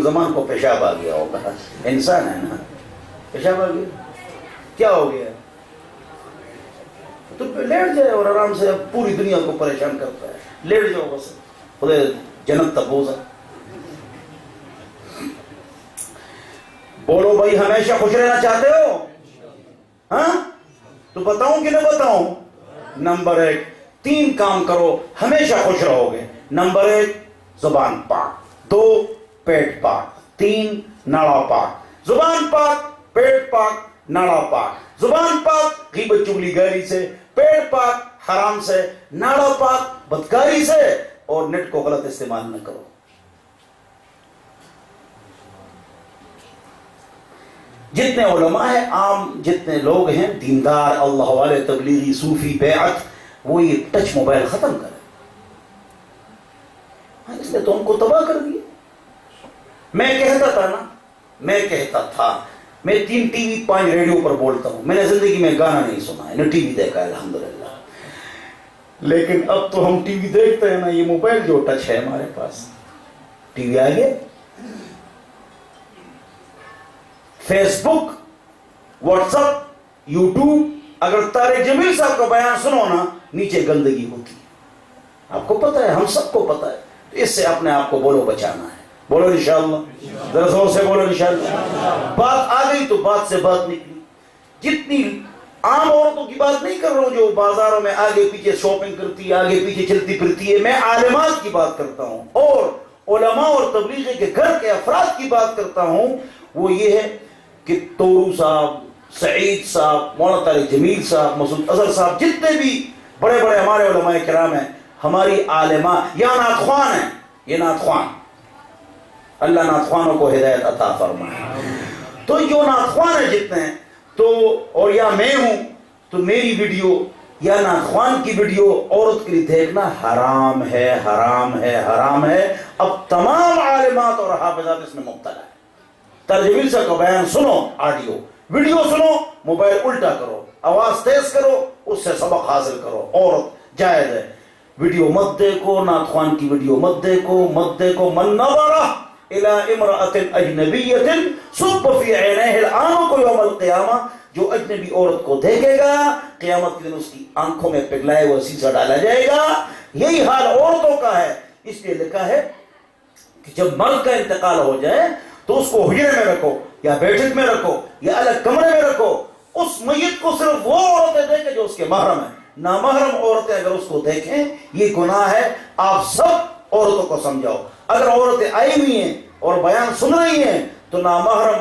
زمان کو پیشاب آ گیا ہوگا، انسان ہے نا، پیشاب آ گیا، کیا ہو گیا؟ تو لیٹ جائے اور آرام سے، اب پوری دنیا کو پریشان کرتا ہے، لیٹ جاؤ بس، خدا جنت تک بوزا۔ بولو بھائی ہمیشہ خوش رہنا چاہتے ہو؟ ہاں تو بتاؤں کہ نہ بتاؤں؟ نمبر 1 3 کام کرو ہمیشہ خوش رہو گے۔ نمبر 1 زبان پاک، 2 پیٹ پاک، 3 ناڑا پاک۔ زبان پاک، پیٹ پاک، ناڑا پاک۔ زبان پاک غیبت چغلی گاری سے، پیٹ پاک حرام سے، ناڑا پاک بدکاری سے، اور نیٹ کو غلط استعمال نہ کرو۔ جتنے علماء ہیں، عام جتنے لوگ ہیں دیندار، اللہ والے، تبلیغی، صوفی، بیعت، وہ یہ ٹچ موبائل ختم کرے۔ اس نے تو ہم کو تباہ کر دیا۔ میں کہتا تھا نا، میں 3 ٹی وی 5 ریڈیو پر بولتا ہوں، میں نے زندگی میں گانا نہیں سنا ہے، نہ ٹی وی دیکھا ہے الحمدللہ، لیکن اب تو ہم ٹی وی دیکھتے ہیں نا، یہ موبائل جو ٹچ ہے ہمارے پاس، ٹی وی آگے، فیس بک، واٹس ایپ، یوٹیوب۔ اگر طارق جمیل صاحب کا بیان سنو نا، نیچے گندگی ہوتی ہے، آپ کو پتا ہے، ہم سب کو پتا ہے، تو اس سے اپنے آپ کو بولو بچانا ہے۔ بولو انشاءاللہ، ذرا زور سے بولو انشاءاللہ۔ بات آ گئی تو بات سے بات نکلی۔ جتنی عام عورتوں کی بات نہیں کر رہا ہوں جو بازاروں میں آگے پیچھے شاپنگ کرتی ہے، آگے پیچھے چلتی پھرتی ہے، میں عالمات کی بات کرتا ہوں، اور علماء اور تبلیغی کے گھر کے افراد کی بات کرتا ہوں۔ وہ یہ ہے کہ تورو صاحب، سعید صاحب، مولانا طارق جمیل صاحب، مسعود اظہر صاحب، جتنے بھی بڑے بڑے ہمارے علماء کرام ہیں، ہماری عالمہ یا نعت خوان ہیں، یہ نعت خوان، اللہ نعت خوانوں کو ہدایت عطا فرمائے۔ تو جو نعت خوان ہیں جتنے ہیں، تو اور یا میں ہوں، تو میری ویڈیو یا نعت خوان کی ویڈیو عورت کے لیے دیکھنا حرام ہے، حرام ہے، حرام ہے۔ اب تمام عالمات اور حافظات اس میں مبتلا ہے۔ ترجمیل صاحب کا بیان سنو، آڈیو، ویڈیو سنو، موبائل الٹا کرو، آواز تیز کرو، اس سے سبق حاصل کرو۔ عورت جائز ہے، ویڈیو مت دیکھو، نعت خوان کی ویڈیو مت دیکھو۔ من نظر الى امرأة اجنبیۃ صب فی عینیہ الآنق یوم القیامہ، جو اجنبی عورت کو دیکھے گا قیامت کے دن اس کی آنکھوں میں پگھلائے ہوا سیسا ڈالا جائے گا۔ یہی حال عورتوں کا ہے۔ اس لیے لکھا ہے کہ جب مرد کا انتقال ہو جائے تو اس کو حجرے میں رکھو، یا بیٹھک میں رکھو، یا الگ کمرے میں رکھو۔ اس میت کو صرف وہ عورتیں دیکھیں جو اس کے محرم ہیں۔ نامحرم عورتیں اگر اس کو دیکھیں یہ گناہ ہے۔ آپ سب عورتوں کو سمجھاؤ، اگر عورتیں آئی ہوئی ہیں اور بیان سن رہی ہیں تو نامحرم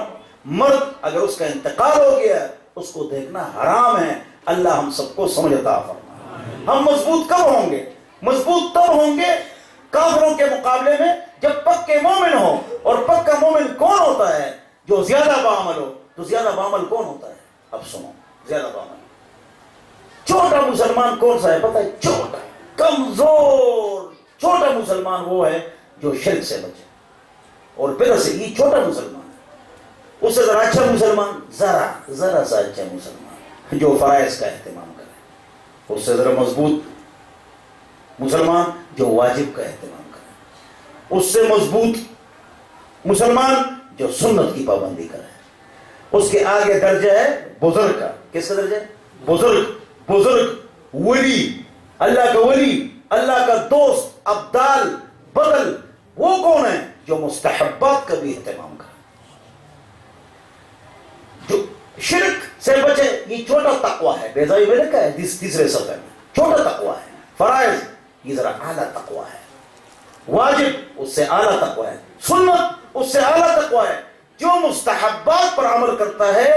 مرد اگر اس کا انتقال ہو گیا اس کو دیکھنا حرام ہے۔ اللہ ہم سب کو سمجھ عطا فرمائے۔ ہم مضبوط کب ہوں گے؟ مضبوط تب ہوں گے کافروں کے مقابلے میں جب پکے مومن ہو۔ اور پکا مومن کون ہوتا ہے؟ جو زیادہ بعمل ہو۔ تو زیادہ بعمل کون ہوتا ہے؟ اب سنو، زیادہ بعمل چھوٹا مسلمان کون سا ہے پتہ ہے؟ چھوٹا کمزور چھوٹا مسلمان وہ ہے جو شرک سے بچے اور پھر سے یہ چھوٹا مسلمان ہے۔ اس سے ذرا اچھا مسلمان، ذرا سا اچھا مسلمان جو فرائض کا اہتمام کرے۔ اس سے ذرا مضبوط مسلمان جو واجب کا اہتمام کرے۔ اس سے مضبوط مسلمان جو سنت کی پابندی کرے۔ اس کے آگے درجہ ہے بزرگ کا۔ کس کا درجہ ہے؟ بزرگ، ولی، اللہ کا ولی، اللہ کا دوست، ابدال، بدل۔ وہ کون ہے؟ جو مستحبات کا بھی اہتمام کرے، جو شرک سے بچے۔ یہ چھوٹا تقوی ہے، بیضائی میں لکھا ہے تیسرے صفحے میں، چھوٹا تقوی ہے۔ فرائض یہ ذرا اعلیٰ تقوی ہے۔ واجب اس سے اعلیٰ تقوی ہے، سنت اس سے اعلیٰ تقوی ہے۔ جو مستحبات پر عمل کرتا ہے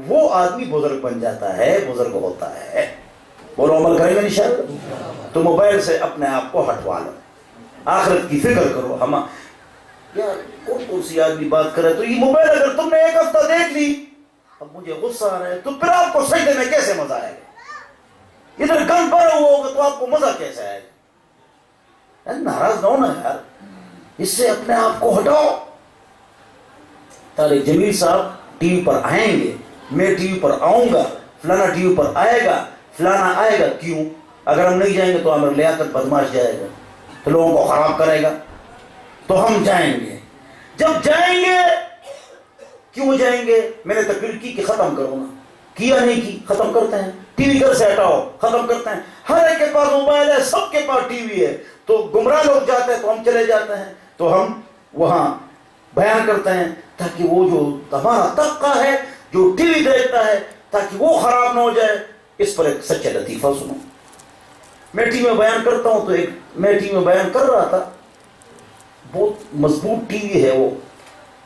وہ آدمی بزرگ بن جاتا ہے، بزرگ ہوتا ہے۔ بولو عمل کریں گے انشاءاللہ۔ تو موبائل سے اپنے آپ کو ہٹوا لو، آخرت کی فکر کرو۔ ہم یار کون سی آدمی بات کرے تو یہ موبائل اگر تم نے ایک ہفتہ دیکھ لی، اب مجھے غصہ آ رہا ہے، تو پھر آپ کو سجدے میں کیسے مزہ آئے گا؟ ادھر گن پڑا ہوا ہوگا تو آپ کو مزہ کیسے آئے گا؟ ناراض نہ ہونا یار، اس سے اپنے آپ کو ہٹاؤ۔ طارق جمیل صاحب ٹی وی پر آئیں گے، میں ٹی وی پر آؤں گا، فلانا ٹی وی پر آئے گا، فلانا آئے گا۔ کیوں؟ اگر ہم نہیں جائیں گے تو عامر لیاقت بدماش جائے گا تو لوگوں کو خراب کرے گا، تو ہم جائیں گے۔ جب جائیں گے، کیوں جائیں گے؟ میں نے تقریر کی کہ ختم کرو نا، کیا نہیں کی، ختم کرتے ہیں. ٹی وی گھر سے ہٹاؤ، ختم کرتے ہیں. ہر ایک کے پاس موبائل ہے، سب کے پاس ٹی وی ہے. تو گمراہ لوگ جاتے ہیں تو ہم چلے جاتے ہیں، تو ہم وہاں بیان کرتے ہیں تاکہ وہ جو ہمارا طبقہ ہے جو ٹی وی دیکھتا ہے تاکہ وہ خراب نہ ہو جائے. اس پر ایک سچا لطیفہ سنو. میں ٹی وی میں بیان کرتا ہوں تو میں ٹی وی میں بیان کر رہا تھا، بہت مضبوط ٹی وی ہے وہ.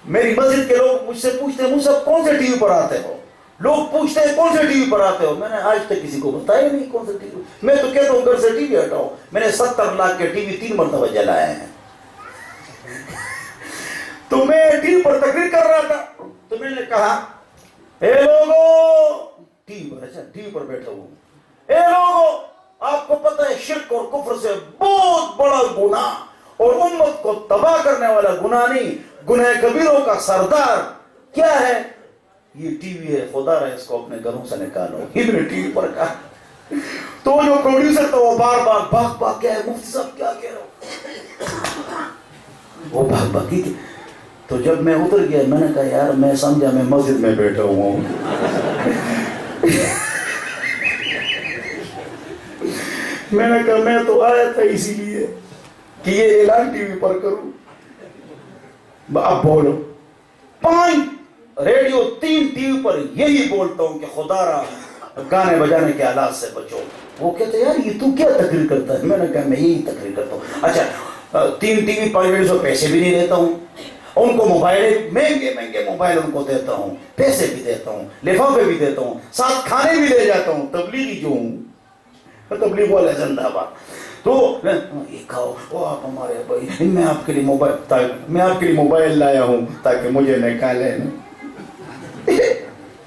میری مسجد کے لوگ مجھ سے پوچھتے ہیں مجھ سے کون سے ٹی وی پر آتے ہو؟ لوگ پوچھتے ہیں کون سے ٹی وی پر آتے ہو؟ میں نے آج تک کسی کو بتایا نہیں کون سے ٹی وی. میں تو کہتا ہوں گھر سے ٹی وی ہٹاؤ. میں نے 70 لاکھ کے ٹی وی 3 مرتبہ جلائے ہیں. تو میں ٹی وی پر تقریر کر رہا تھا تو میں نے کہا اے لوگو، ٹی وی پر، اچھا ٹی وی پر بیٹھا ہوں، اے لوگو، آپ کو پتہ ہے شرک اور کفر سے بہت بڑا گناہ اور امت کو تباہ کرنے والا گناہ نہیں، گناہ کبیروں کا سردار کیا ہے؟ یہ ٹی وی ہے. خدا رہے اس کو اپنے گھروں سے نکالو. یہ میں نے ٹی وی پر کہا. تو جو پروڈیوسر تھا وہ بار بار بھاگ کیا ہے مفتی صاحب کیا کہہ رہے ہو، وہ بھاگ کی. تو جب میں اتر گیا میں نے کہا یار میں سمجھا میں مسجد میں بیٹھا ہوا ہوں. میں نے کہا میں تو آیا تھا اسی لیے کہ یہ اعلان ٹی وی پر کروں. اب بولو 5 ریڈیو 3 ٹی وی پر یہی بولتا ہوں کہ خدا را گانے بجانے کے آلات سے بچو. وہ کہتے یار یہ تو کیا تقریر کرتا ہے؟ میں نے کہا میں یہی تقریر کرتا ہوں. اچھا 3 ٹی وی 5 ریڈیو سے پیسے بھی نہیں دیتا ہوں، ان کو موبائل مہنگے موبائل ان کو دیتا ہوں، پیسے بھی دیتا ہوں، لفافے بھی دیتا ہوں، ساتھ کھانے بھی لے جاتا ہوں. تبلیغی جو ہوں، تبلیغ والے زندہ باد. تو یہ کھاؤ وہ آپ ہمارے بھائی، میں آپ کے لیے موبائل لایا ہوں تاکہ مجھے نکالے.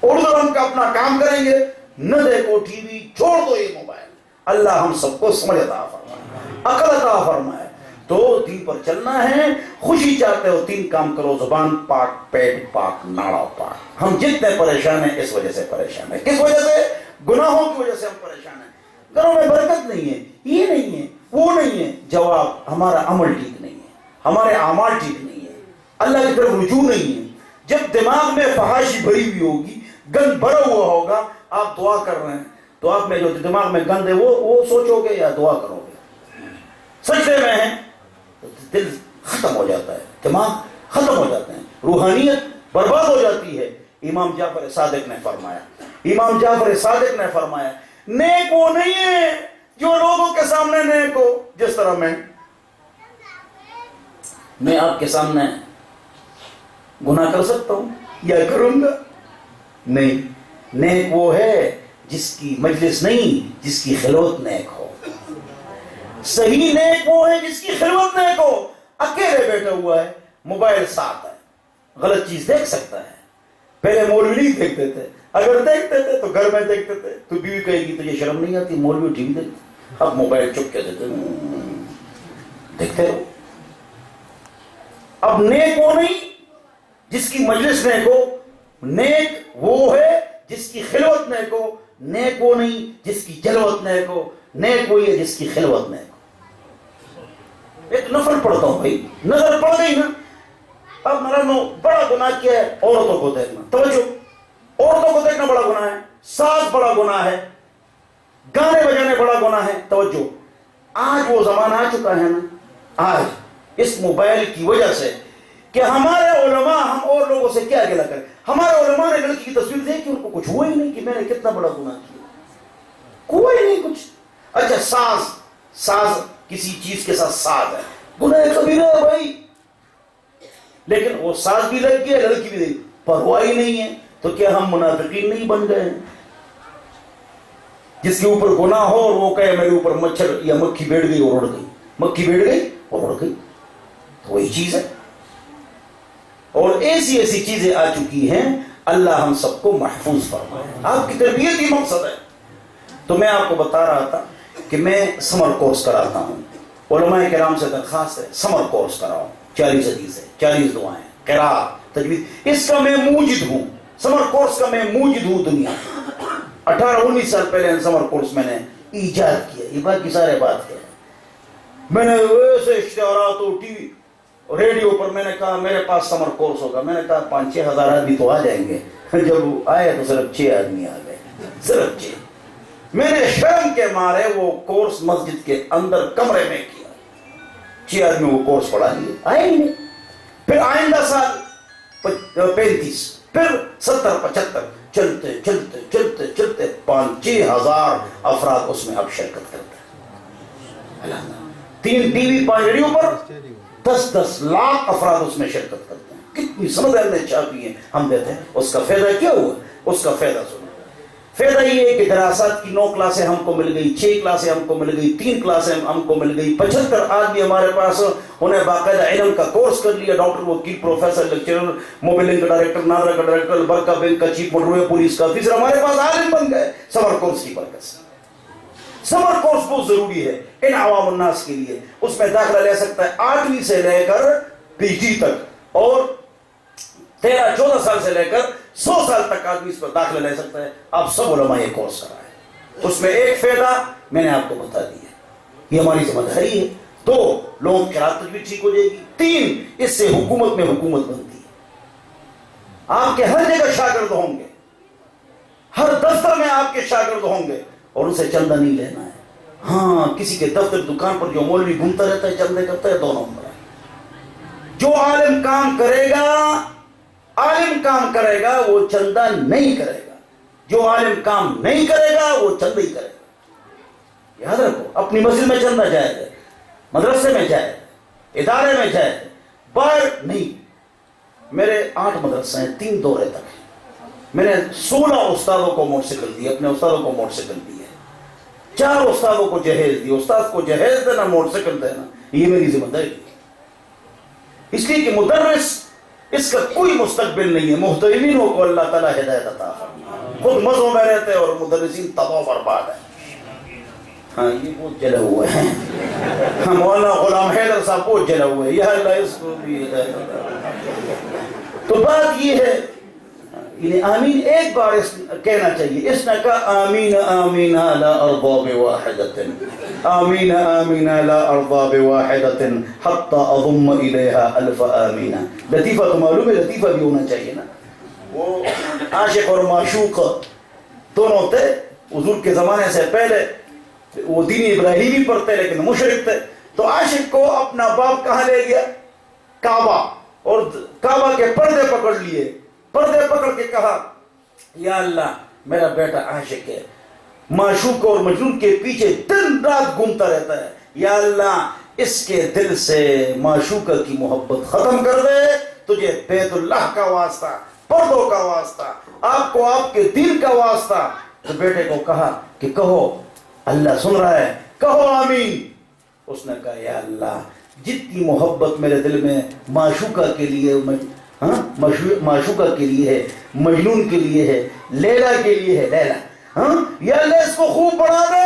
اردو ہم کا اپنا کام کریں گے، نہ دیکھو ٹی وی، چھوڑ دو یہ موبائل. اللہ ہم سب کو سمجھ عطا فرمائے، عقل عطا فرمائے. تو دین پر چلنا ہے، خوشی چاہتے ہو 3 کام کرو: زبان پاک، پیٹ پاک، ناڑا پاک. ہم جتنے پریشان ہیں اس وجہ سے پریشان ہیں. کس وجہ سے؟ گناہوں کی وجہ سے ہم پریشان ہیں. گھروں میں برکت نہیں ہے، یہ نہیں ہے، وہ نہیں ہے. جواب ہمارا عمل ٹھیک نہیں ہے، ہمارے اعمال ٹھیک نہیں ہے، اللہ کی طرف رجوع نہیں ہے. جب دماغ میں فحاشی بھری ہوئی ہوگی، گند بھرا ہوا ہوگا، آپ دعا کر رہے ہیں تو آپ میں جو دماغ میں گند ہے وہ سوچو گے یا دعا کرو گے؟ سجدے میں ہیں تو دل ختم ہو جاتا ہے، دماغ ختم ہو جاتے ہیں، روحانیت برباد ہو جاتی ہے. امام جعفر صادق نے فرمایا نیک وہ نہیں ہے جو لوگوں کے سامنے نیک ہو. جس طرح میں آپ کے سامنے گناہ کر سکتا ہوں یا کروں گا؟ نہیں. نیک وہ ہے جس کی مجلس نہیں، جس کی خلوت نیک ہو. صحیح نیک وہ ہے جس کی خلوت نیک ہو. اکیلے بیٹھا ہوا ہے، موبائل ساتھ ہے، غلط چیز دیکھ سکتا ہے. پہلے مولوی نہیں دیکھتے تھے، اگر دیکھتے تھے تو گھر میں دیکھتے تھے تو بیوی کہے گی تجھے شرم نہیں آتی؟ مولوی ٹی وی دیکھتے. اب موبائل چپ کے دیکھتے رہو. اب نیک وہ نہیں جس کی مجلس نیک ہو، نیک وہ ہے جس کی خلوت نیک ہو. نیک وہ نہیں جس کی جلوت نیک ہو، نیک وہی ہے جس کی خلوت نیک ہو. ایک نفل پڑھتا ہوں بھائی، نظر پڑ گئی نا. اب میرا بڑا گناہ کیا ہے؟ عورتوں کو دیکھنا. توجہ، عورتوں کو دیکھنا بڑا گناہ ہے، ساز بڑا گناہ ہے، گانے بجانے بڑا گناہ ہے. توجہ، آج وہ زمانہ آ چکا ہے نا، آج اس موبائل کی وجہ سے کہ ہمارے علماء ہم اور لوگوں سے کیا گلا کریں. ہمارے علماء نے لڑکی کی تصویر دیکھی، ان کو کچھ ہوا ہی نہیں کہ میں نے کتنا بڑا گناہ کیا، کوئی نہیں کچھ. اچھا ساز کسی چیز کے ساتھ ساز ہے، گناہ کبیرہ ہے بھائی. لیکن وہ ساز بھی لگ گیا، لڑکی بھی لگ، پرواہ ہی نہیں ہے. تو کیا ہم منافقین نہیں بن گئے ہیں؟ جس کے اوپر گناہ ہو اور وہ کہے میرے اوپر مچھر یا مکھی بیٹھ گئی اور اڑ گئی، مکھی بیٹھ گئی اور اڑ گئی، تو وہی چیز ہے. اور ایسی چیزیں آ چکی ہیں. اللہ ہم سب کو محفوظ فرمائے. آپ کی تربیت ہی مقصد ہے. تو میں آپ کو بتا رہا تھا کہ میں سمر کورس کراتا ہوں. علماء کرام سے درخواست ہے سمر کورس کراؤ، 40 حدیث ہے، 40 دعائیں، قراءت، تجوید. اس کا میں موجد ہوں، سمر کورس کا میں موجد ہوں. دنیا 18-19 سال پہلے سمر کورس میں نے ایجاد کیا. یہ باقی سارے بات کیا ہے. میں نے ایسے اشتہارات ٹی وی ریڈیو پر میں نے کہا میرے پاس سمر کورس ہوگا. میں نے کہا 5-6 ہزار آدمی تو آ جائیں گے. جب وہ آئے تو صرف 6 آدمی آ گئے, صرف 6. میں نے شرم کے مارے وہ کورس مسجد کے اندر کمرے میں کیا. 6 آدمی وہ کورس پڑھا لیے, آئے ہی نہیں. پھر آئندہ سال 35, پھر 70-75, چلتے چلتے چلتے چلتے 5-6 ہزار افراد اس میں اب شرکت کرتے ہیں. 3 ٹی وی 5 ریڈیو پر 10-10 لاکھ افراد اس میں شرکت کرتے ہیں. کتنی سند ہم نے چھاپی ہے, ہم دیتے ہیں. اس کا فائدہ کیا ہوا؟ اس کا فائدہ سنو. فائدہ یہ ہے کہ دراصات کی 9 کلاسیں ہم کو مل گئی, 6 کلاسیں ہم کو مل گئی, 3 کلاسیں ہم کو مل گئی. 75 آدمی ہمارے پاس, انہیں باقاعدہ علم کا کورس کر لیا. ڈاکٹر, وکیل, پروفیسر, لیکچرر, موبائلنگ کا ڈائریکٹر, نادرا کا ڈائریکٹر, برکہ بینک کا چیف موٹر وے پولیس کا آفیسر ہمارے پاس عالم بن گئے سمر کورس کی برکت سے. سمر کورس بہت ضروری ہے ان عوام الناس کے لیے. اس میں داخلہ لے سکتا ہے 8ویں سے لے کر PG تک, اور 13-14 سال سے لے کر 100 سال تک آدمی اس پر داخلہ لے سکتا ہے. آپ سب علماء یہ کورس کرائے. اس میں ایک فائدہ میں نے آپ کو بتا دیا, یہ ہماری ذمہ داری ہے. 2, لوگوں کی قرات بھی ٹھیک ہو جائے گی. 3, اس سے حکومت میں حکومت بنتی ہے. آپ کے ہر جگہ شاگرد ہوں گے, ہر دفتر میں آپ کے شاگرد ہوں گے, اور ان سے چندہ نہیں لینا ہے. ہاں, کسی کے دفتر دکان پر جو مولوی گھومتا رہتا ہے, چندے کرتا ہے, 2 نمبر ہے. جو عالم کام کرے گا وہ چندہ نہیں کرے گا. جو عالم کام نہیں کرے گا وہ چندہ ہی کرے گا. یاد رکھو, اپنی مسجد میں چندہ جائز ہے, مدرسے میں جائز ہے, ادارے میں جائز ہے, باہر نہیں. میرے 8 مدرسے ہیں, 3 دورے تک ہیں. میں نے 16 استادوں کو موٹر سائیکل دی, اپنے استادوں کو موٹر سائیکل دی ہے. 4 استادوں کو جہیز دی. استاد کو جہیز دینا, موٹر سائیکل دینا, یہ میری ذمہ داری ہے. اس لیے کہ مدرس, اس کا کوئی مستقبل نہیں ہے. محترمینوں کو اللہ تعالیٰ ہدایت عطا فرمائے. خود مزوں میں رہتے اور مدرسین تباہ و برباد ہیں. ہاں, یہ بہت جلے ہوئے ہیں. مولانا غلام حیدر صاحب بہت جلے ہوئے ہیں. یا اللہ اس کو بھی ہدایت عطا. تو بات یہ ہے, یعنی آمین ایک بار کہنا چاہیے. اس نے کہا آمین آمین لا ارضا بواحدۃ, آمین آمین لا ارضا بواحدۃ حتی اضم الیہا الف آمین. لطیفہ تو معلوم ہے, لطیفہ بھی ہونا چاہیے نا. وہ عاشق اور معشوق دونوں تھے حضور کے زمانے سے پہلے. وہ دین ابراہیمی پڑھتے لیکن مشرک تھے. تو عاشق کو اپنا باپ کہاں لے گیا؟ کعبہ, اور کعبہ کے پردے پکڑ لیے. پردے پکڑ کے کہا یا اللہ میرا بیٹا عاشق ہے, معشوق اور مجنون کے پیچھے دن رات گھومتا رہتا ہے. یا اللہ اس کے دل سے معشوقہ کی محبت ختم کر دے. تجھے بیت اللہ کا واسطہ, پردوں کا واسطہ, آپ کو آپ کے دین کا واسطہ. تو بیٹے کو کہا کہ کہو اللہ سن رہا ہے, کہو آمین. اس نے کہا یا اللہ جتنی محبت میرے دل میں معشوقہ کے لیے, معشوقہ کے لیے ہے, مجنون کے لیے ہے, لیلا کے لیے ہے, لیلا, یا اللہ اس کو خوب بڑھا دے,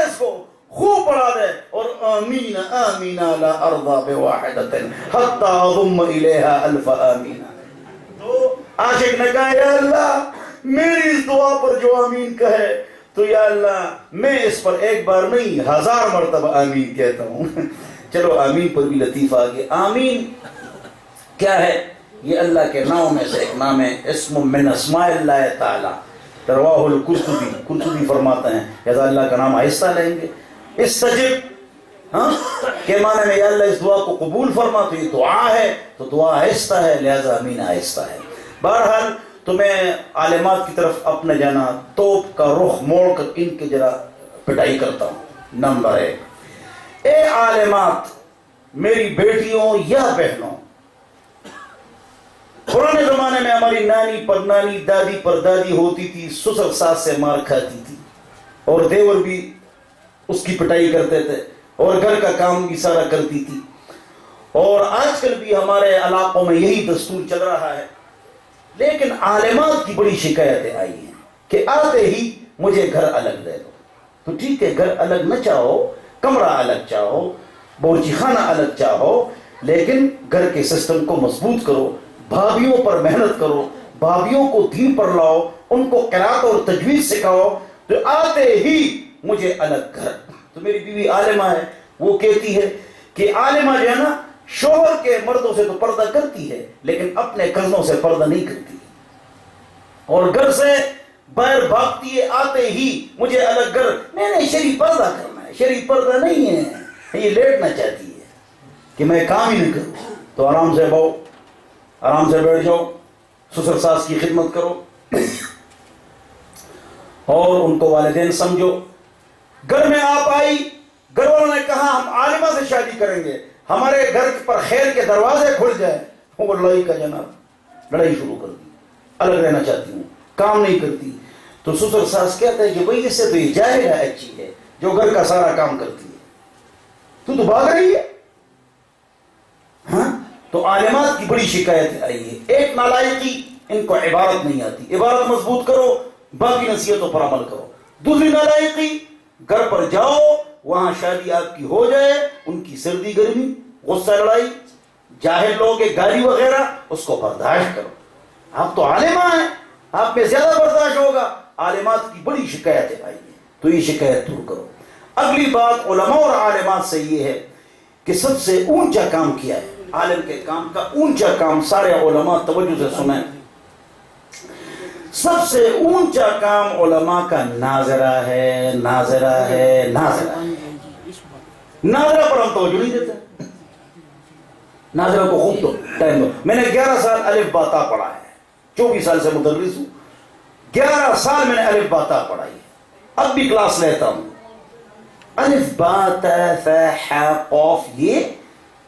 اس کو خوب بڑھا دے. اور آمین آمین لا ارضا بواحدۃ حتی اضم الیہا الف آمین. تو عاشق نے کہا یا اللہ میری اس دعا پر جو آمین کہے تو یا اللہ میں اس پر ایک بار نہیں 1000 مرتبہ آمین کہتا ہوں. چلو آمین پر بھی لطیفہ آ گیا. آمین کیا ہے؟ یہ اللہ کے ناموں میں سے ایک نام ہے, اسم من اسماء اللہ تعالی. رواہ القرطبی, قرطبی فرماتے ہیں یا اللہ کا نام آہستہ لیں گے. استجب کے معنی میں یا اللہ اس دعا کو قبول فرما, تو یہ دعا ہے, تو دعا آہستہ ہے, لہذا آمین آہستہ ہے. بہرحال تو میں عالمات کی طرف اپنے جانا توپ کا رخ موڑ کر ان کے ذرا پٹائی کرتا ہوں. نمبر 1, اے عالمات, میری بیٹیوں یا بہنوں, پرانے زمانے میں ہماری نانی پر نانی, دادی پر دادی ہوتی تھی, سسر ساس سے مار کھاتی تھی, اور دیور بھی اس کی پٹائی کرتے تھے, اور گھر کا کام بھی سارا کرتی تھی. اور آج کل بھی ہمارے علاقوں میں یہی دستور چل رہا ہے. لیکن عالمات کی بڑی شکایتیں آئی ہیں کہ آتے ہی مجھے گھر الگ دے دو. تو ٹھیک ہے, گھر الگ نہ چاہو, کمرہ الگ چاہو, باورچی خانہ الگ چاہو, لیکن گھر کے سسٹم کو مضبوط کرو, بھابھیوں پر محنت کرو, بھابھیوں کو دین پر لاؤ, ان کو قرات اور تجوید سکھاؤ. تو آتے ہی مجھے الگ گھر. تو میری بیوی عالمہ ہے, وہ کہتی ہے کہ عالمہ جو ہے نا شوہر کے مردوں سے تو پردہ کرتی ہے لیکن اپنے کزنوں سے پردہ نہیں کرتی، اور گھر سے باہر بھاگتی ہے آتے ہی مجھے الگ گھر، نہیں شریف پردہ کرنا ہے، شریف پردہ نہیں ہے، یہ لیٹنا چاہتی ہے کہ میں کام ہی نہیں کروں۔ تو آرام سے بہو، آرام سے بیٹھ جاؤ، سسر ساس کی خدمت کرو اور ان کو والدین سمجھو۔ گھر میں آپ آئی، گھر والوں نے کہا ہم عالمہ سے شادی کریں گے، ہمارے گھر پر خیر کے دروازے کھل جائے، وہ لڑائی کا جناب، لڑائی شروع کر دی، الگ رہنا چاہتی ہوں، کام نہیں کرتی۔ تو سسر ساس کہتا ہے کہ بھئی اس سے تو یہ جاہل ہے اچھی ہے جو گھر کا سارا کام کرتی ہے، تو بھاگ رہی ہے۔ ہاں، تو عالمات کی بڑی شکایت آئی ہے۔ ایک نالائقی، ان کو عبارت نہیں آتی، عبارت مضبوط کرو، باقی نصیحتوں پر عمل کرو۔ دوسری نالائقی، گھر پر جاؤ، وہاں شادی آپ کی ہو جائے، ان کی سردی گرمی، غصہ لڑائی، جاہل لوگ کے گالی وغیرہ، اس کو برداشت کرو۔ آپ تو عالمہ ہیں، آپ میں زیادہ برداشت ہوگا۔ عالمات کی بڑی شکایتیں آئی ہیں، تو یہ شکایت دور کرو۔ اگلی بات علماء اور عالمات سے یہ ہے کہ سب سے اونچا کام کیا ہے، عالم کے کام کا اونچا کام، سارے علماء توجہ سے سنیں، سب سے اونچا کام علماء کا ناظرہ ہے، ناظرہ ہے، ناظرہ ہے۔ ناظرہ پر ہم توجہ نہیں دیتے، ناظرہ کو خوب تو ٹائم دو۔ میں نے 11 سال الف با تا پڑھا ہے، 24 سال سے مدرس ہوں، 11 سال میں نے الف با تا پڑھائی ہے، اب بھی کلاس لیتا ہوں۔ الف با تا ث ح قاف، یہ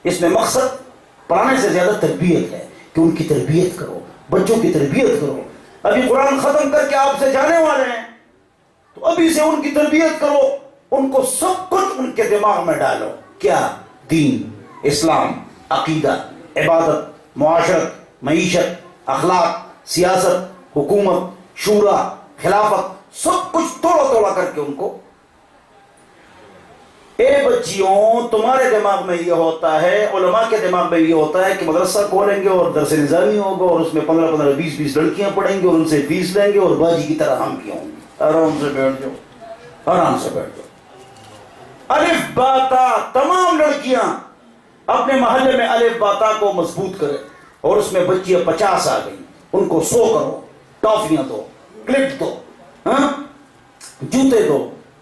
اس میں مقصد پڑھانے سے زیادہ تربیت ہے کہ ان کی تربیت کرو، بچوں کی تربیت کرو۔ ابھی قرآن ختم کر کے آپ سے جانے والے ہیں تو ابھی سے ان کی تربیت کرو، ان کو سب کچھ ان کے دماغ میں ڈالو۔ کیا؟ دین، اسلام، عقیدہ، عبادت، معاشرت، معیشت، اخلاق، سیاست، حکومت، شورا، خلافت، سب کچھ توڑا توڑا کر کے ان کو۔ اے بچیوں، تمہارے دماغ میں یہ ہوتا ہے، علماء کے دماغ میں یہ ہوتا ہے کہ مدرسہ کھولیں گے اور درس نظامی ہوگا اور اس میں 15 20 لڑکیاں پڑھیں گے اور ان سے فیس لیں گے اور باجی کی طرح ہم کیوں ہوں گے۔ آرام سے بیٹھ جاؤ، آرام سے بیٹھ جاؤ۔ الف با تا، تمام لڑکیاں اپنے محلے میں الف با تا کو مضبوط کریں، اور اس میں بچیاں 50 آ گئی، ان کو 100 کرو، ٹافیاں دو، کلپ دو، جوتے دو،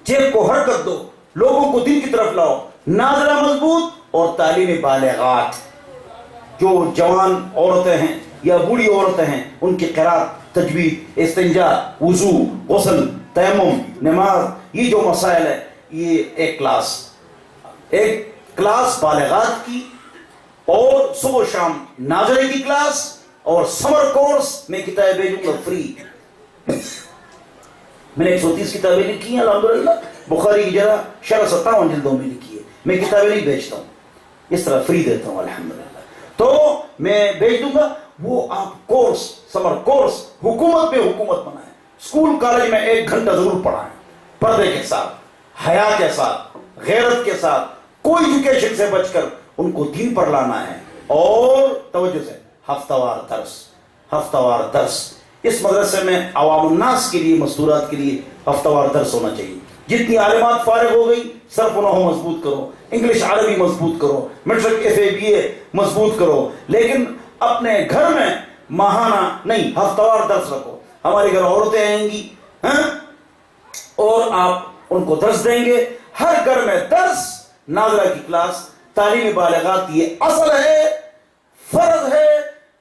جیب کو حرکت دو، لوگوں کو دین کی طرف لاؤ۔ ناظرہ مضبوط اور تعلیم بالغات، جو جوان عورتیں ہیں یا بوڑھی عورتیں ہیں ان کی قرات، تجوید، استنجا، وضو، غسل، تیمم، نماز، یہ جو مسائل ہیں، یہ ایک کلاس بالغات کی، اور صبح و شام ناظرے کی کلاس، اور سمر کورس میں کتابیں بھیجوں گا فری۔ میں نے 130 کتابیں لکھی ہیں الحمدللہ، بخاری کی جگہ شرح 57 جلدوں میں لکھی ہے۔ میں کتابیں نہیں بیچتا ہوں، اس طرح فری دیتا ہوں الحمدللہ، تو میں بیچ دوں گا۔ وہ آپ کورس، سمر کورس، حکومت پہ حکومت بنائیں، اسکول کالج میں 1 گھنٹہ ضرور پڑھائیں، پردے کے ساتھ، حیا کے ساتھ، غیرت کے ساتھ، کوئی ایجوکیشن سے بچ کر ان کو دین پر لانا ہے۔ اور توجہ سے، ہفتہ وار درس، اس مدرسے میں عوام الناس کے لیے، مستورات کے لیے ہفتہ وار درس ہونا چاہیے۔ جتنی عالمات فارغ ہو گئی، صرف و نحو مضبوط کرو، انگلش عربی مضبوط کرو، میٹرک FA BA مضبوط کرو، لیکن اپنے گھر میں ماہانہ نہیں، ہفتہ وار درس رکھو۔ ہمارے گھر عورتیں آئیں گی اور آپ ان کو درس دیں گے، ہر گھر میں درس، ناظرہ کی کلاس، تعلیم بالغات، یہ اصل ہے، فرض ہے۔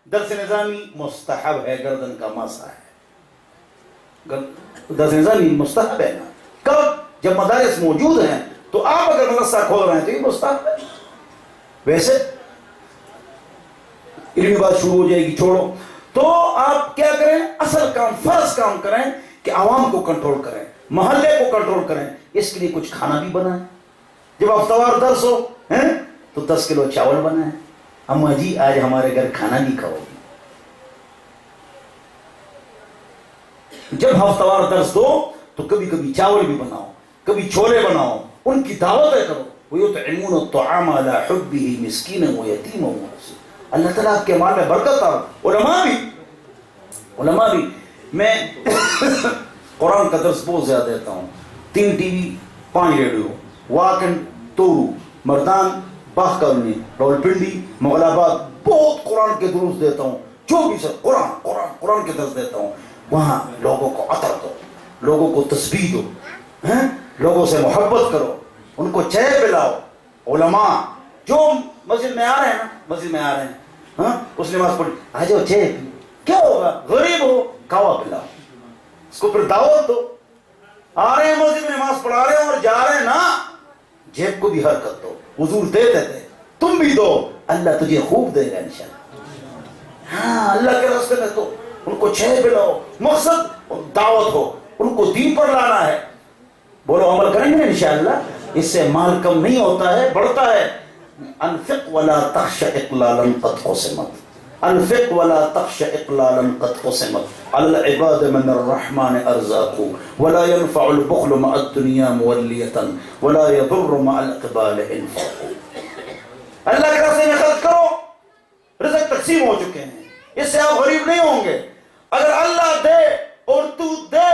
درس نظامی مستحب ہے، گردن کا مسح ہے، درس نظامی مستحب ہے نا۔ کب؟ جب مدارس موجود ہیں، تو آپ اگر مدرسہ کھول رہے ہیں تو یہ مستحب ہے۔ ویسے علمی بات شروع ہو جائے گی، چھوڑو۔ تو آپ کیا کریں؟ اصل کام، فرض کام کریں کہ عوام کو کنٹرول کریں، محلے کو کنٹرول کریں۔ اس کے لیے کچھ کھانا بھی بنائیں، جب ہفتہ وار درس ہو تو 10 کلو چاول بنائیں، اماں جی آج ہمارے گھر کھانا نہیں کھاؤ گی۔ جب ہفتہ وار درس دو تو کبھی کبھی چاول بھی بناؤ، کبھی چھولے بناؤ، ان کی دعوتیں کرو۔ وَيُطْعِمُونَ الطَّعَامَ عَلَىٰ حُبِّهِ مِسْكِينًا وَيَتِيمًا وَأَسِيرًا۔ اللہ تعالیٰ آپ کے مال میں برکت آ۔ علماء بھی میں قرآن کا درس بہت زیادہ دیتا ہوں، 3 TV 5 ریڈیو، واک اینڈ تورو، مردان باہ کالونی، راولپنڈی، مغل آباد، بہت قرآن کے دروس دیتا ہوں، جو بھی سر قرآن قرآن قرآن کے درس دیتا ہوں. وہاں لوگوں کو عطر دو، لوگوں کو تسبیح دو، لوگوں سے محبت کرو، ان کو چائے پلاؤ. علماء جو مسجد میں آ رہے ہیں نا، مسجد میں آ رہے ہیں، اس نماز پڑھی، آ جاؤ چائے، کیا ہوگا، غریب ہو کھاوا پلاؤ، اس کو پھر دعوت دو. آ رہے ہیں مسجد میں نماز پڑھا رہے ہیں اور جا رہے ہیں نا، جیب کو بھی حرکت دو. حضور دیتے تھے، تم بھی دو، اللہ تجھے خوب دے گا انشاءاللہ. ہاں اللہ کے راستے میں تو ان کو چائے پلاؤ، مقصد دعوت ہو، ان کو دین پر لانا ہے. بولو عمل کریں گے انشاءاللہ. اس سے مال کم نہیں ہوتا ہے، بڑھتا ہے. انفق ولا تخش اقلالا قد قسمت، انفق ولا تخش اقلالا قد قسمت، على العباد من الرحمن ارزاق، ولا ينفع البخل مع الدنيا مولية، ولا يضر مع الاقبال انفاق. اللہ کے راستے میں خرچ کرو، رزق تقسیم ہو چکے ہیں، اس سے آپ غریب نہیں ہوں گے. اگر اللہ دے اور تو دے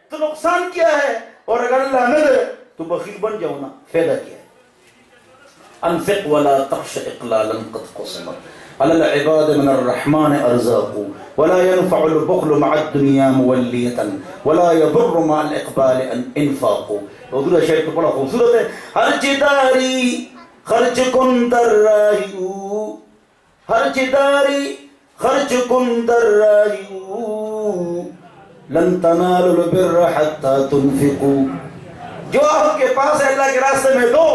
تو نقصان کیا ہے، اور اگر اللہ نہ دے تو بخیل بن جاؤ نا، فائدہ کیا ہے. انفق ولا تخش اقلالا قد قسمت، على العباد من الرحمن ارزاق، ولا ينفع البخل مع الدنيا مولية، ولا يضر مع الاقبال انفاق. اردو شعر کو بڑا خوبصورت ہے. ہر چداری خرچ کن در راہیو، ہر چداری خرچ کن در راہیو، لن تنالوا البر حتى تنفقوا. جو آپ کے پاس ہے اللہ کے راستے میں دو.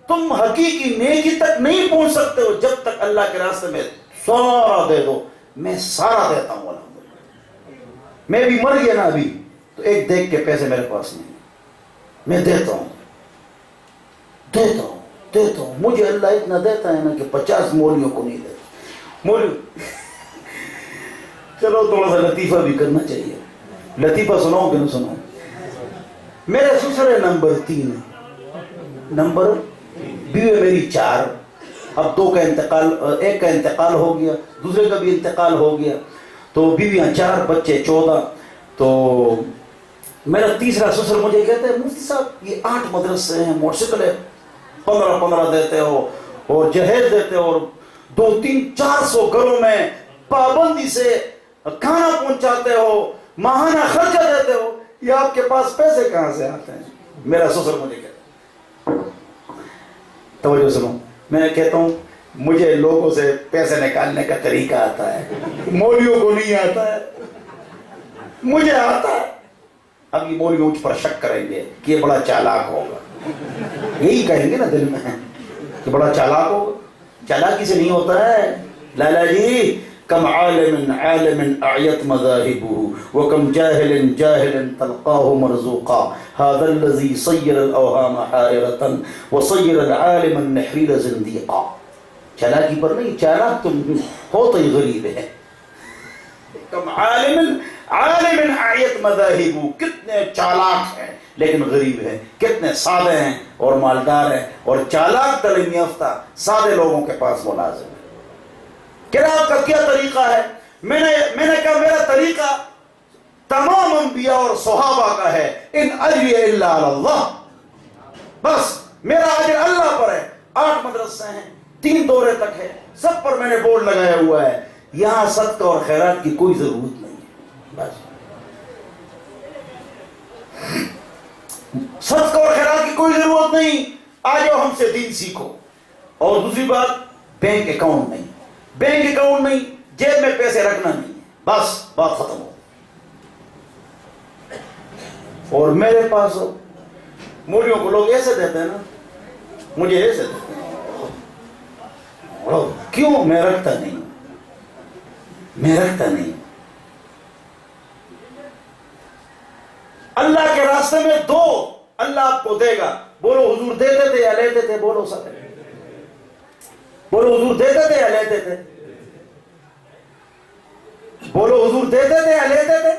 تم حقیقی نیکی تک نہیں پہنچ سکتے ہو جب تک اللہ کے راستے میں سارا دے دو. میں سارا دیتا ہوں الحمدللہ. میں بھی مر گیا نا ابھی تو ایک دیکھ کے پیسے میرے پاس نہیں، میں دیتا ہوں دیتا ہوں دیتا ہوں. مجھے اللہ اتنا دیتا ہے نا کہ 50 مولویوں کو نہیں دیتا. مولوی چلو تھوڑا سا لطیفہ بھی کرنا چاہیے. لطیفہ سناؤ کہ نہیں سناؤ؟ میرے سسر ہے نمبر 3، نمبر بیوی میری 4. اب 2 کا انتقال، ایک کا انتقال ہو گیا، دوسرے کا بھی انتقال ہو گیا، تو بیویاں 4، بچے 14. تو میرا تیسرا سسر مجھے کہتے ہیں مفتی صاحب یہ 8 مدرسے ہیں، موٹر سائیکل 15 دیتے ہو اور جہیز دیتے ہو، اور 200-400 گھروں میں پابندی سے کھانا پہنچاتے ہو، ماہانہ خرچہ دیتے ہو، یہ آپ کے پاس پیسے کہاں سے آتے ہیں؟ میرا سسر مجھے کہتا ہے. توجہ سنو، میں کہتا ہوں مجھے لوگوں سے پیسے نکالنے کا طریقہ آتا ہے، مولویوں کو نہیں آتا ہے، مجھے آتا ہے. اب یہ مولوی مجھ پر شک کریں گے کہ یہ بڑا چالاک ہوگا، یہی کہیں گے نا دل میں کہ بڑا چالاک ہوگا. چالاکی سے نہیں ہوتا ہے. لالا جی کم عالم عالم اعیت مذاہبہ وکم جاہل جاہل تلقاہ مرزوقا، هذا الذی صیر الاوہام حائرتا وصیر العالم النحریل زندیقا. چالاکی پر نہیں، چالاک تم ہوتا ہی غریب ہے. کم عالم عالم اعیت مذاہبہ، کتنے چالاک ہیں لیکن غریب ہیں، کتنے سادے ہیں اور مالدار ہیں، اور چالاک تعلیم یافتہ سادے لوگوں کے پاس ملازم ہے. قرأت کا کیا طریقہ ہے؟ میں نے کہا میرا طریقہ تمام انبیاء اور صحابہ کا ہے، ان اجری الا علی اللہ. بس میرا اجر اللہ پر ہے. 8 مدرسے ہیں، 3 دورے تک ہے، سب پر میں نے بورڈ لگایا ہوا ہے. یہاں صدقہ اور خیرات کی کوئی ضرورت نہیں ہے. بس صدقہ اور خیرات کی کوئی ضرورت نہیں. آ جاؤ ہم سے دین سیکھو. اور دوسری بات، بینک اکاؤنٹ نہیں، بینک اکاؤنٹ نہیں، جیب میں پیسے رکھنا نہیں. بس بات ختم ہو. اور میرے پاس مولیوں کو لوگ ایسے دیتے ہیں نا، مجھے ایسے دیتے ہیں. کیوں؟ میں رکھتا نہیں، میں رکھتا نہیں. اللہ کے راستے میں دو، اللہ آپ کو دے گا. بولو حضور دیتے تھے یا لیتے تھے؟ بولو سب، بولو حضور دیتے تھے یا لیتے تھے؟ بولو حضور دیتے تھے یا لیتے تھے؟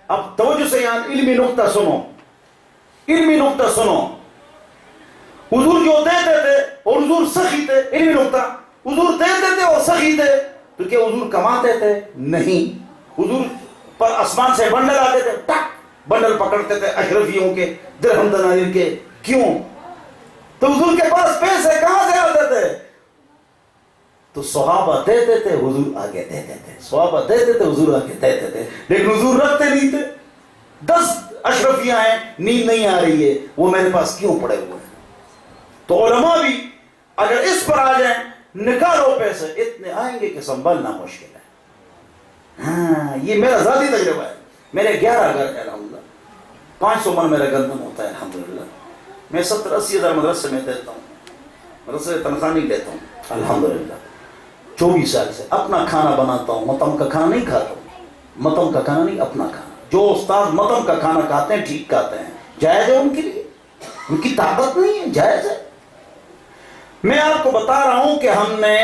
اب توجہ سے یہاں علمی نقطہ سنو، علمی نقطہ سنو. حضور جو دیتے تھے اور حضور سخی تھے. علمی نقطہ، حضور دیتے تھے اور سخی تھے تو کیا حضور کماتے تھے؟ نہیں. حضور پر آسمان سے بنڈل آتے تھے، ٹک بنڈل پکڑتے تھے اشرفیوں کے، درہم دنانیر کے. کیوں؟ تو حضور کے پاس پیسے کہاں سے آتے تھے؟ تو صحابہ دیتے تھے، حضور آگے دیتے تھے، صحابہ دیتے تھے، حضور آگے دیتے تھے، لیکن حضور رکھتے نہیں تھے۔ 10 اشرفیاں ہیں، نیند نہیں آ رہی ہے، وہ میرے پاس کیوں پڑے ہوئے ہیں؟ تو علماء بھی اگر اس پر آ جائیں نکالو پیسے، اتنے آئیں گے کہ سنبھلنا مشکل ہے۔ ہاں یہ میرا ذاتی تجربہ ہے۔ میرے 11 گھر ہے الحمدللہ، 500 من میرا گندم ہوتا ہے الحمدللہ۔ میں 70-80 ہزار مدرسے میں دیتا ہوں، مدرسے تنخواہ نہیں لیتا ہوں الحمدللہ۔ 24 سال سے اپنا کھانا بناتا ہوں، مطعم کا کھانا نہیں کھاتا ہوں، مطعم کا کھانا نہیں، اپنا کھانا۔ جو استاد مطعم کا کھانا کھاتے ہیں ٹھیک کھاتے ہیں، جائز ہے ان کے لیے، ان کی طاقت نہیں ہے، جائز ہے۔ میں آپ کو بتا رہا ہوں کہ ہم نے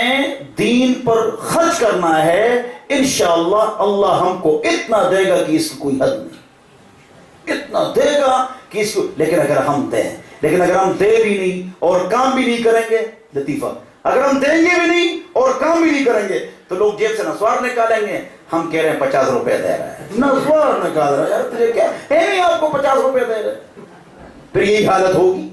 دین پر خرچ کرنا ہے، انشاءاللہ اللہ ہم کو اتنا دے گا کہ اس کی کوئی حد نہیں، اتنا دے گا کہ اس کو، لیکن اگر ہم دیں، لیکن اگر ہم دے بھی نہیں اور کام بھی نہیں کریں گے، لطیفہ، اگر ہم دیں گے بھی نہیں اور کام بھی نہیں کریں گے تو لوگ جیب سے نسوار نکالیں گے، ہم کہہ رہے ہیں 50 روپے دے رہے ہیں، نسوار نکال رہا ہے، یار تجھے کیا ہے، نہیں آپ کو 50 روپے دے رہے ہیں، پھر یہی حالت ہوگی۔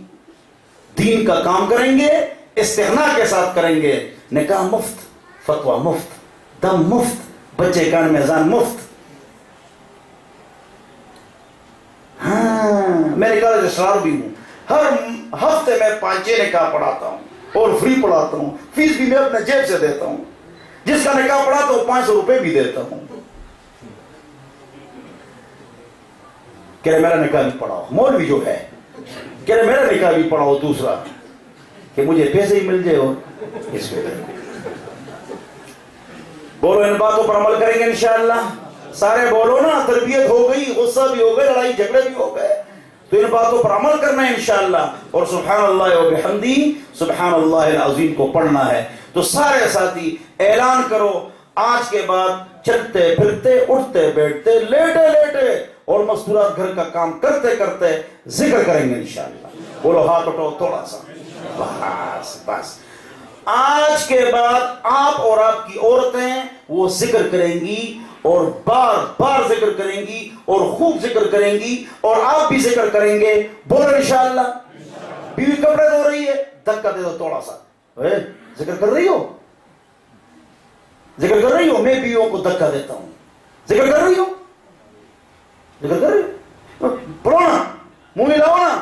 دین کا کام کریں گے، استغنا کے ساتھ کریں گے، نکاح مفت، فتویٰ مفت، دم مفت، بچے کان میں اذان مفت۔ ہاں میں نکاح رجسٹرار بھی ہوں، ہر ہفتے میں 5-6 نکاح پڑھاتا ہوں اور فری پڑھاتا ہوں، فیس بھی میں اپنے جیب سے دیتا ہوں، جس کا نکاح پڑھاتا ہوں 500 روپے بھی دیتا ہوں۔ کہہ رہے میرا نکاح بھی پڑھاؤ، مولوی جو ہے کہہ رہے میرا نکاح بھی پڑھاؤ، دوسرا کہ مجھے پیسے ہی مل جائے اور اس کو بولو ان باتوں پر عمل کریں گے انشاءاللہ، سارے بولو نا، تربیت ہو گئی، غصہ بھی ہو گئے، لڑائی جھگڑے بھی ہو گئے، تو ان باتوں پر عمل کرنا ہے انشاءاللہ، اور سبحان اللہ و بحمدی سبحان اللہ العظیم کو پڑھنا ہے۔ تو سارے ساتھی اعلان کرو، آج کے بعد چلتے پھرتے، اٹھتے بیٹھتے، لیٹے لیٹے اور مستورات گھر کا کام کرتے کرتے ذکر کریں گے انشاءاللہ۔ بولو ہاتھ اٹھاؤ تھوڑا سا، بس بس۔ آج کے بعد آپ اور آپ کی عورتیں وہ ذکر کریں گی اور بار بار ذکر کریں گی اور خوب ذکر کریں گی، اور آپ بھی ذکر کریں گے، بولو انشاءاللہ۔ بیوی کپڑے دھو رہی ہے، دھکا دے دو تھوڑا سا، ذکر کر رہی ہو، ذکر کر رہی ہو، میں بیویوں کو دھکا دیتا ہوں، ذکر کر رہی ہو، ذکر کر رہی ہو، پڑھو نا، منہ ملاؤ نا۔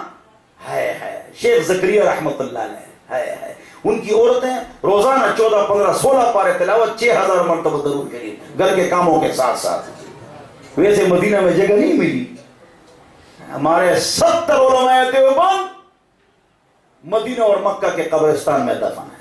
ہے شیخ زکریا رحمت اللہ علیہ، ہے ان کی عورتیں روزانہ 14, 15, 16 پارے تلاوت، 6000 مرتبہ درود شریف، گھر کے کاموں کے ساتھ ساتھ۔ ویسے مدینہ میں جگہ نہیں ملی، ہمارے 70 علماء دیوبند مدینہ اور مکہ کے قبرستان میں دفن ہیں،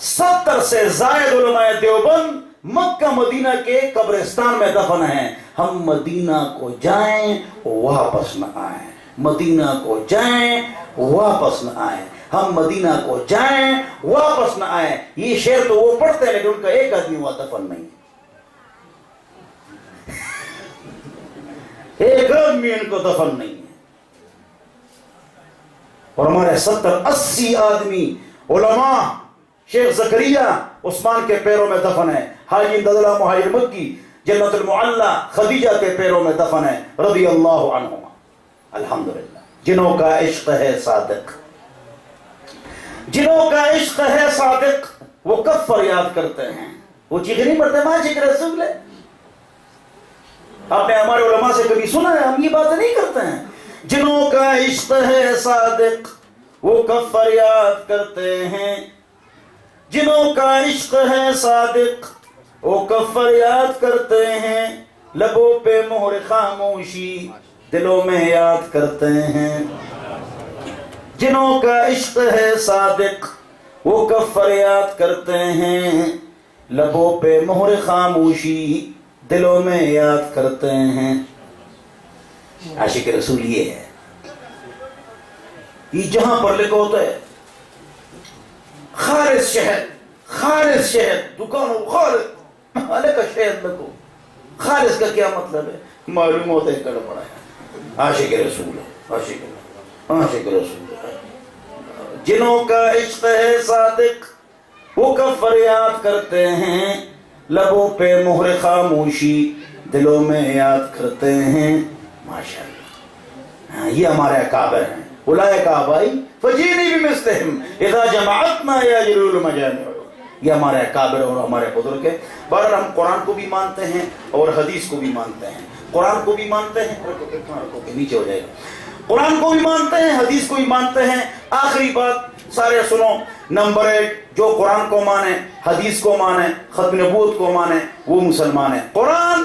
70 سے زائد علماء دیوبند مکہ مدینہ کے قبرستان میں دفن ہیں۔ ہم مدینہ کو جائیں واپس نہ آئیں، مدینہ کو جائیں واپس نہ آئیں، ہم مدینہ کو جائیں واپس نہ آئیں۔ یہ شعر تو وہ پڑھتے ہیں لیکن ان کا ایک آدمی وہاں دفن نہیں، ایک آدمی ان کو دفن نہیں ہے۔ اور ہمارے 70-80 آدمی علماء شیخ زکریا عثمان کے پیروں میں دفن ہے، حاجی امداد مہاجر مکی جنت المعلا خدیجہ کے پیروں میں دفن ہے رضی اللہ عنہما، الحمدللہ۔ جنہوں کا عشق ہے صادق، جنہوں کا عشق ہے صادق، وہ کب فریاد کرتے ہیں، وہ چیخ نہیں پڑتے ماں چیخ رسول ہے۔ آپ نے ہمارے علماء سے کبھی سنا ہے ہم یہ باتیں نہیں کرتے ہیں؟ جنہوں کا عشق ہے صادق وہ کب فریاد کرتے ہیں، جنہوں کا عشق ہے صادق وہ کب فریاد کرتے ہیں، لبوں پہ مہر خاموشی دلوں میں یاد کرتے ہیں۔ جنہوں کا عشق ہے صادق وہ کب فریاد کرتے ہیں، لبوں پہ مہر خاموشی دلوں میں یاد کرتے ہیں۔ عاشق رسول یہ ہے، یہ جہاں پر لکھا ہوتا ہے خالص شہد، خالص شہد، دکانوں خالص الگ کا شہد لگو، خالص کا کیا مطلب ہے معلوم ہوتا ہے کڑ پڑا ہے، عاشق رسول ہے، عاشق رسول ہے۔ جنہوں کا عشق ہے صادق وہ کب فریاد کرتے ہیں، لبوں پہ مہر خاموشی دلوں میں یاد کرتے ہیں۔ ماشاءاللہ یہ ہمارے اکابر ہیں. اولئک آبائی فجینی بمثلہم اذا جمعتنا یا جلول مجامع. یہ ہمارے اکابر اور ہمارے بزرگ ہیں. بہرحال ہم قرآن کو بھی مانتے ہیں اور حدیث کو بھی مانتے ہیں. قرآن کو بھی مانتے ہیں, نیچے ہو جائے گا. قرآن کو بھی مانتے ہیں, حدیث کو بھی مانتے ہیں. آخری بات سارے سنو, نمبر 1, جو قرآن کو مانے, حدیث کو مانے, ختم نبوت کو مانے, وہ مسلمان ہے. قرآن